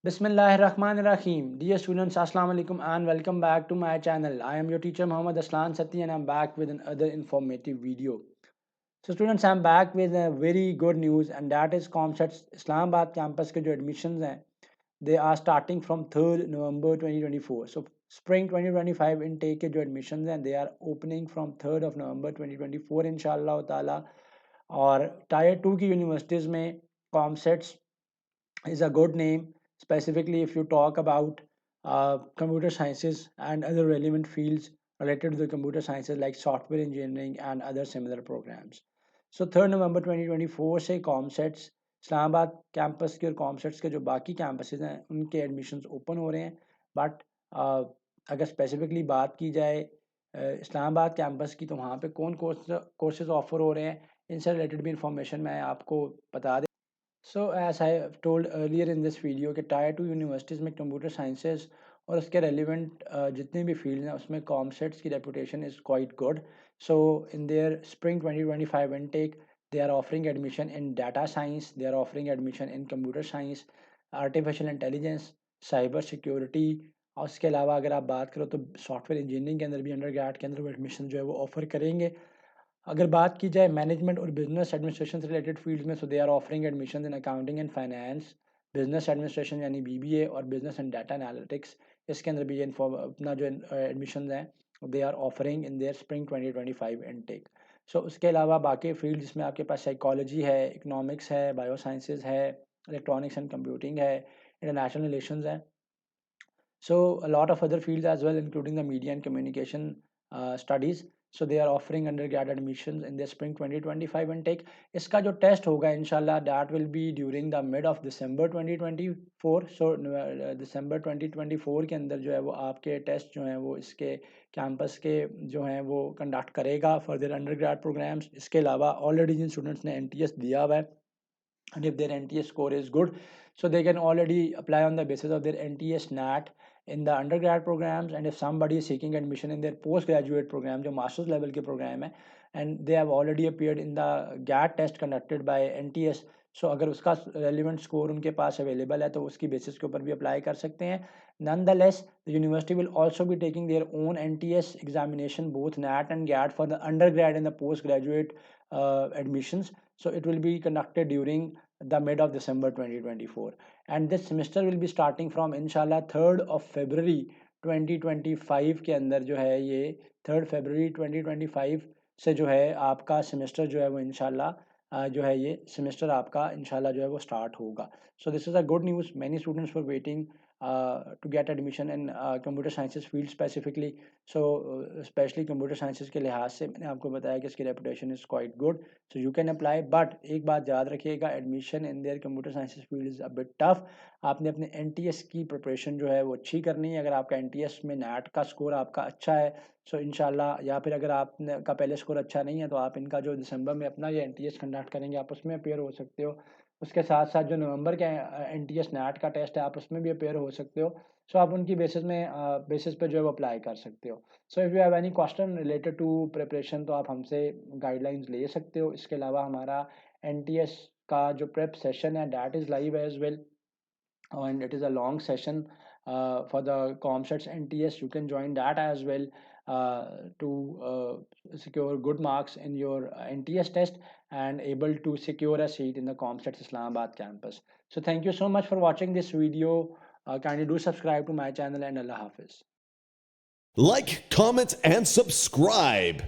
Bismillahirrahmanirrahim. Dear students, Assalamu alaikum and welcome back to my channel. I am your teacher Muhammad Aslan Sati and I'm back with another informative video. So students, I'm back with a very good news and that is COMSATS Islamabad campus के जो admissions हैं, they are starting from 3rd November 2024. So spring 2025 intake के जो admissions हैं, they are opening from 3rd of November 2024 इंशाल्लाह ताला. और tyre 2 की यूनिवर्सिटीज़ में COMSATS is a good name, specifically if you talk about computer sciences and other relevant fields related to the computer sciences like software engineering and other similar programs. So 3rd November 2024 से COMSATS Islamabad campus के और COMSATS के जो बाकी campuses हैं उनके admissions open हो रहे हैं. बट अगर स्पेसिफिकली बात की जाए इस्लामाबाद कैंपस की, तो वहाँ पे कौन कोर्सेज ऑफर हो रहे हैं, इनसे रिलेटेड भी इंफॉर्मेशन मैं आपको बता दें. So as I have told earlier in this video कि टायर 2 यूनिवर्सिटीज़ में कंप्यूटर साइंसेज और उसके रेलिवेंट जितने भी फील्ड हैं उसमें कॉमसेट्स की reputation is quite good. So in their spring 2025 intake they are offering admission in data science, they are offering admission in computer science, artificial intelligence, cyber security. और उसके अलावा अगर आप बात करो तो सॉफ्टवेयर इंजीनियरिंग के अंदर भी, अंडर ग्रेड के अंदर वो एडमिशन जो है वो ऑफर करेंगे. अगर बात की जाए मैनेजमेंट और बिजनेस एडमिनिस्ट्रेशन से रिलेटेड फील्ड्स में, so they are offering admission in accounting and finance, business administration यानी बीबीए और बिजनेस एंड डाटा एनालिटिक्स. इसके अंदर भी ये अपना जो एडमिशन हैं they are offering in their spring 2025 intake. So उसके अलावा बाकी फील्ड जिसमें आपके पास साइकोलॉजी है, इकोनॉमिक्स है, बायो साइंसेज है, इलेक्ट्रॉनिक्स एंड कंप्यूटिंग है, इंटरनेशनल रिलेशंस है. So a lot of other fields as well, including the media and communication studies. So they are offering undergrad admissions in the spring 2025 intake. इसका जो test होगा इंशाल्लाह that will be during the mid of December 2024. So December 2024 के अंदर जो है वो आपके टेस्ट जो हैं वो इसके कैंपस के जो हैं वो कंडक्ट करेगा फॉर देयर अंडरग्रेड प्रोग्राम्स. इसके अलावा ऑलरेडी जिन स्टूडेंट्स ने NTS दिया हुआ है, and if their NTS score is good, so they can already apply on the basis of their NTS NAT in the undergrad programs. And if somebody is seeking admission in their postgraduate program, जो masters level के program है, and they have already appeared in the GAT test conducted by NTS, so अगर उसका relevant score उनके पास available है तो उसकी basis के ऊपर भी apply कर सकते हैं. Nonetheless, the university will also be taking their own NTS examination, both NAT and GAT, for the undergrad and the postgraduate admissions. So it will be conducted during the mid of December 2024, and this semester will be starting from inshallah 3rd of February 2025 के अंदर जो है ये 3rd February 2025 से जो है आपका semester जो है वो इंशाल्लाह जो है ये सेमेस्टर आपका इंशाल्लाह जो है वो स्टार्ट होगा. So this is a good news. Many students for waiting to get admission in computer sciences field specifically. So especially computer sciences के लिहाज से मैंने आपको बताया कि इसकी reputation is quite good, so you can apply. but एक बात याद रखिएगा, admission in their computer sciences field is a bit tough. आपने अपने NTS की preparation जो है वो अच्छी करनी है. अगर आपका NTS में NAT का स्कोर आपका अच्छा है, सो इंशाल्लाह, या फिर अगर आपने का पहले स्कोर अच्छा नहीं है तो आप इनका जो दिसंबर में अपना ये NTS कंडक्ट करेंगे आप उसमें अपेयर हो सकते हो. उसके साथ साथ जो नवंबर के NTS NAT का टेस्ट है आप उसमें भी अपेयर हो सकते हो. सो आप उनकी बेसिस पे जो है वो अप्लाई कर सकते हो. So if you have any question related to preparation तो आप हमसे गाइडलाइंस ले सकते हो. इसके अलावा हमारा NTS का जो प्रेप सेशन है that is live as well, and it is a long session for the COMSATS NTS. You can join that as well to secure good marks in your NTS test and able to secure a seat in the COMSATS Islamabad campus. So thank you so much for watching this video. Kindly do subscribe to my channel, and Allah Hafiz. Like, comment, and subscribe.